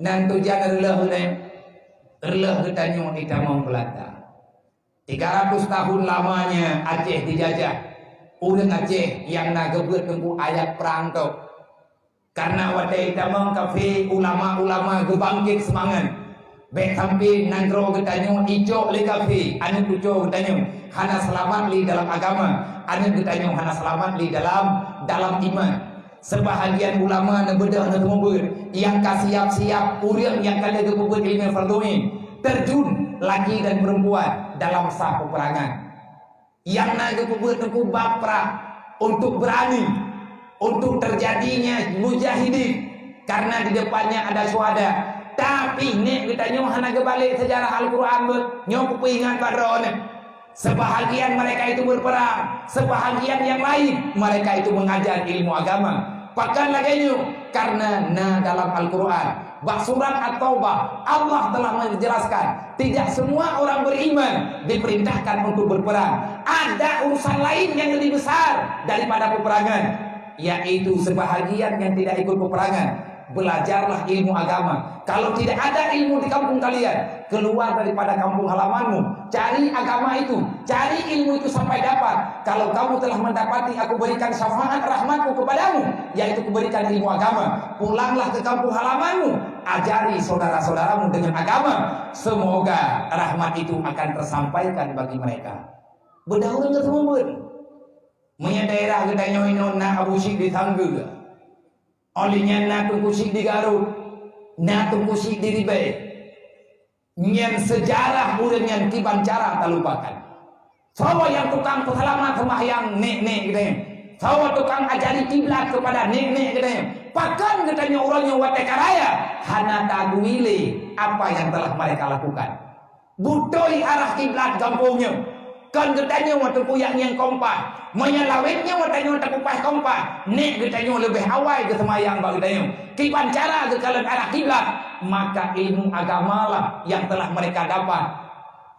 nan tujuan erleh ketanyo kita mau Belanda. 300 tahun lamanya Aceh dijajah. Urang Aceh yang nagebut tengku ayat perang tu. Karena wadai tamang kafe ulama-ulama gebangkit semangat. Baik sampai nandro ketanyo ijo le kafe, anu tujo ketanyo hana selamat li dalam agama, anu ketanyo hana selamat li dalam iman. Sebahagian ulama na bedah na kemubur yang kasiap-siap urang yang kada kemubur ilmu farduin terjun laki dan perempuan dalam sah peperangan. Yang naga kemubur tengku bapra untuk berani untuk terjadinya mujahidin karena di depannya ada syuhada. Tapi nek kita nyoh hana balik sejarah Al-Qur'an nyoh kepingan padron. Sebahagian mereka itu berperang, sebahagian yang lain mereka itu mengajar ilmu agama. Bahkan lagi karena dalam Al-Qur'an bak surat At-Taubah Allah telah menjelaskan tidak semua orang beriman diperintahkan untuk berperang. Ada urusan lain yang lebih besar daripada peperangan, yaitu sebahagian yang tidak ikut peperangan. Belajarlah ilmu agama. Kalau tidak ada ilmu di kampung kalian, keluar daripada kampung halamanmu, cari agama itu, cari ilmu itu sampai dapat. Kalau kamu telah mendapati aku berikan syafaat rahmatku kepadamu, yaitu kuberikan ilmu agama, pulanglah ke kampung halamanmu, ajari saudara-saudaramu dengan agama. Semoga rahmat itu akan tersampaikan bagi mereka. Bedahun ke semua punya daerah kita nyoinon na Abu Syik di Tangga. Olehnya na tungkusik di Garut, na tungkusik di Ribai. Yang sejarah urang yang tiban cara tak lupakan. Sawa yang tukang selamat sembahyang nek-nek gitu. Sawa tukang ajari kiblat kepada nek-nek gitu. Bahkan katanya orangnya wateka raya hana taguile apa yang telah mereka lakukan. Butoi arah kiblat kampungnya. Kan katanya waktu puyang yang kompak. Menyalawitnya watanya waktu kupas kompak. Nek katanya lebih awal ke semayang bagi katanya. Kiban cara ke kalian arah kiblat. Maka ilmu agama lah yang telah mereka dapat.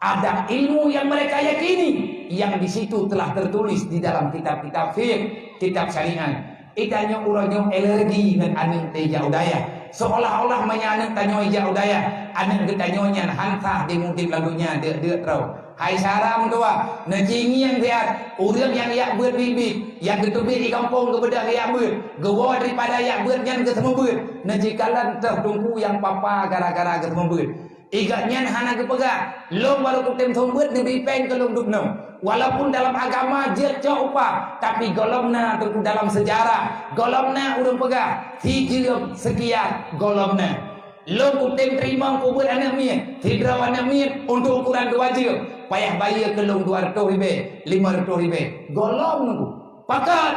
Ada ilmu yang mereka yakini, yang di situ telah tertulis di dalam kitab-kitab fiqh, kitab syariat. Itanya urangnya alergi dengan aning teja udaya. Seolah-olah menyanyi tanyo ija udaya. Aning ketanyonya hantah di mungkin lalunya dia terau. Hai saram tua, necingi yang lihat, urang yang yak ber bibit, yang ketubik di kampung kebedah yak ber, gewa daripada yak ber yang ketemu ber, nejikalan tertungku yang papa gara-gara ketemu ber. Igatnya hana kepegak, long baru kutem sombet nebi peng ke long dukno. Walaupun dalam agama je upah, tapi golomna tunggu dalam sejarah, golomna urang pegak, hijau sekian golomna. Long kutem terima kubur anak mir, hidra anak mir untuk ukuran 2 jil. Payah bayar ke long 200 ribu, 500 ribu. Golong nunggu. Pakat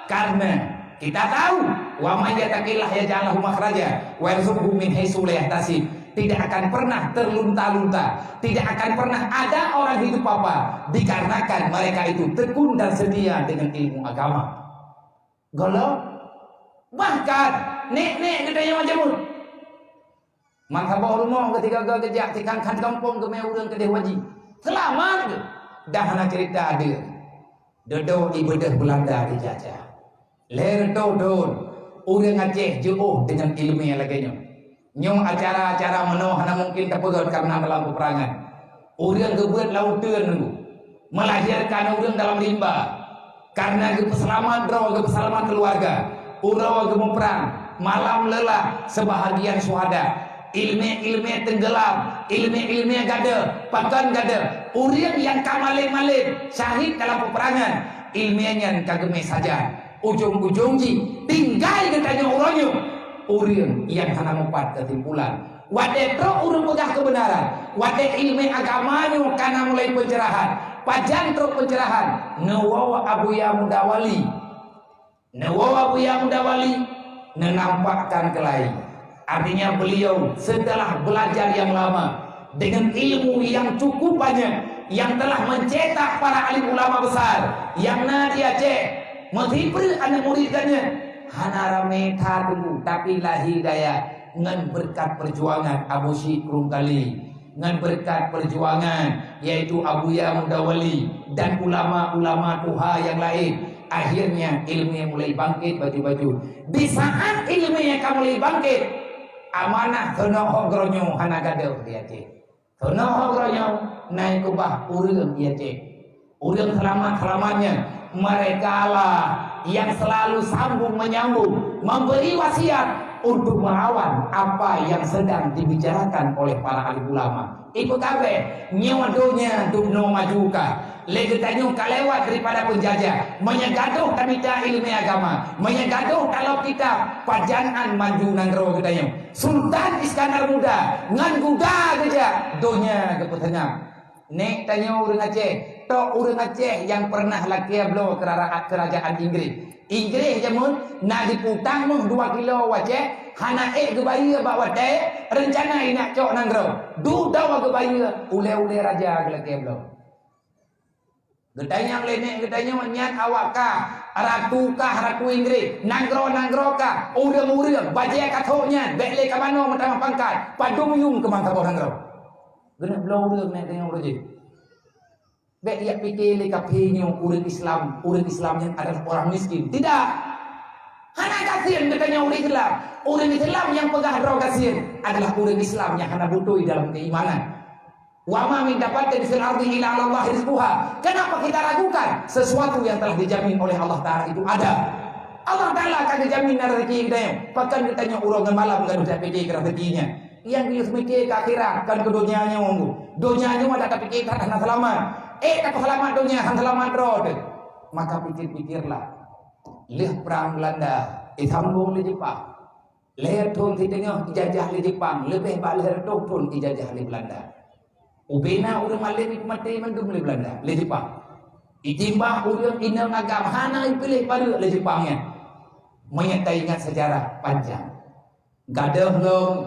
karena kita tahu wa may yattaqillah yaj'al lahu makhraja wa yarzuqhu min haitsu la yahtasib. Tidak akan pernah terlunta-lunta, tidak akan pernah ada orang hidup apa dikarenakan mereka itu tekun dan setia dengan ilmu agama. Golong bahkan nek katanya macam itu. Maka rumah ketika gajak tikangkan kampung ke meurang ke dewaji. Selamat ke? Dah nak cerita ada. Dodo ibadah Belanda dijajah. Ler dodon. Urang Aceh jauh dengan ilmu yang laganya. Nyong acara-acara menoh hana mungkin terpegot karena dalam peperangan. Urang gebuat lautan nunggu. Melahirkan urang dalam rimba. Karena keselamat draw keselamat keluarga. Urawa gemuk perang. Malam lelah sebahagian syuhada. Ilmu tenggelam, ilmu gada, pakan gada. Urang yang kamalin-malin syahid dalam peperangan, ilmunya kageme saja. Ujung-ujung tinggal katanya orangnya. Urang yang hana mempat kesimpulan. Wade tro urang pegah kebenaran, wade ilmu agamanya karena mulai pencerahan. Pajan tro pencerahan. Nawawa Abu Ya Mudawali, menampakkan kelahi. Artinya beliau setelah belajar yang lama dengan ilmu yang cukup banyak yang telah mencetak para alim ulama besar yang di Aceh menghibur anak muridnya hana rame tadu tapi lahi daya ngan berkat perjuangan Abu Syik Rungkali ngan berkat perjuangan yaitu Abu Ya Mudawali dan ulama-ulama tuha yang lain. Akhirnya ilmu yang mulai bangkit baju-baju. Di saat ilmu yang kamu mulai bangkit, amanah thono hogronyo hana gaduh dia Aceh. Thono hogronyo naik kubah urang dia Aceh. Urang selamat-selamatnya mereka lah yang selalu sambung menyambung memberi wasiat untuk melawan apa yang sedang dibicarakan oleh para alim ulama. Ikut kabeh nyawadonya dubno majuka legetanyo kalewat daripada penjajah menyegaduh kita ilmu agama menyegaduh kalau kita pajangan maju nanggro getanyo Sultan Iskandar Muda ngan guda geja donya kepetengah nek tanyo urang Aceh to urang Aceh yang pernah lakia blo kerajaan Inggris jamun nak diputang mung 2 kilo Aceh hana gebaya bawa teh rencana nak cok nanggro du dawa gebaya ule raja lakia blo getanya lenek getanya nyat awak ka ratu Inggris nanggro ka urang baje katoknya bekle ka mano mentang pangkat padung yung ke mangka nanggro gena blo urang nek tengok roje bek ia pikir le kapinyo urang Islam yang adalah orang miskin tidak hana kasihan katanya orang Islam yang pegang roh kasihan adalah orang Islam yang hana butuh dalam keimanan. Wa ma min dapatin fil ardi illa 'ala Allah rizquha. Kenapa kita ragukan sesuatu yang telah dijamin oleh Allah Taala itu ada? Allah Taala akan dijamin rezeki kita. Bahkan ditanya urangan malam kan sudah pikir rezekinya. Yang dia mikir ke akhirat kan ke dunianya monggo. Dunianya ada tak pikir tak selamat. Tak selamat dunia, selamat roh. Maka pikir-pikirlah. Lihat perang Belanda, sambung di Jepang. Leher tun di tengah ijazah di Jepang, lebih bak leher tun ijazah di Belanda. Ubena urang malih mati mendum di Belanda, di Jepang. Itimbah urang inang agama hana pilih pada di Jepangnya. Menyertai ingat sejarah panjang. Gadah long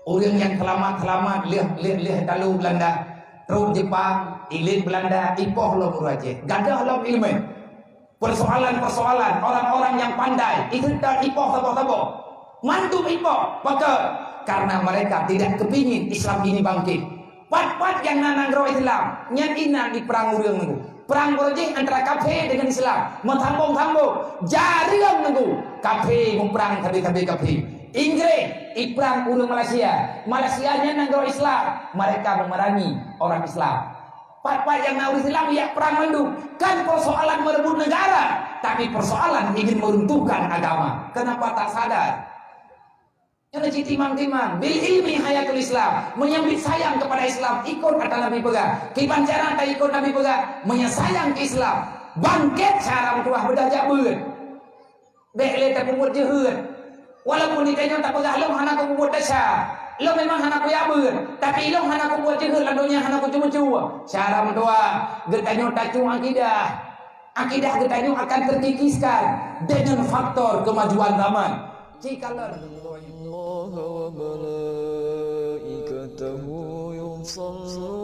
urang yang selamat lihat dalu Belanda, terus Jepang, ilin Belanda, ipoh long Aceh. Gadah long ilmu. Persoalan-persoalan orang-orang yang pandai itu tak ipoh sabo-sabo mantu ipoh maka karena mereka tidak kepingin Islam ini bangkit pat-pat yang nananggro Islam nyan ina di perang urang nunggu perang berjing antara kafe dengan Islam mentambung-tambung jariang nunggu kafe memperang kabe Inggris iperang urang Malaysianya nanggro Islam mereka memerangi orang Islam pat-pat yang nauri Islam ya perang mendung kan persoalan merebut negara tapi persoalan ingin meruntuhkan agama kenapa tak sadar yang timang-timang bil ilmi hayatul Islam menyambut sayang kepada Islam ikut kata Nabi pegang kibancaran tak ikut Nabi pegang menyayang ke Islam bangkit cara tuah berdajak ber bekle tak membuat jehud walaupun ditanya tak pegang lom hana aku membuat dasar lo memang hana ku yabur tapi lo hana ku buat jehud ladonya hana ku cuma-cuma cara mendoa getanyo tacu akidah getanyo akan terkikiskan dengan faktor kemajuan zaman jikalau Allah wa malaikatahu yusalluna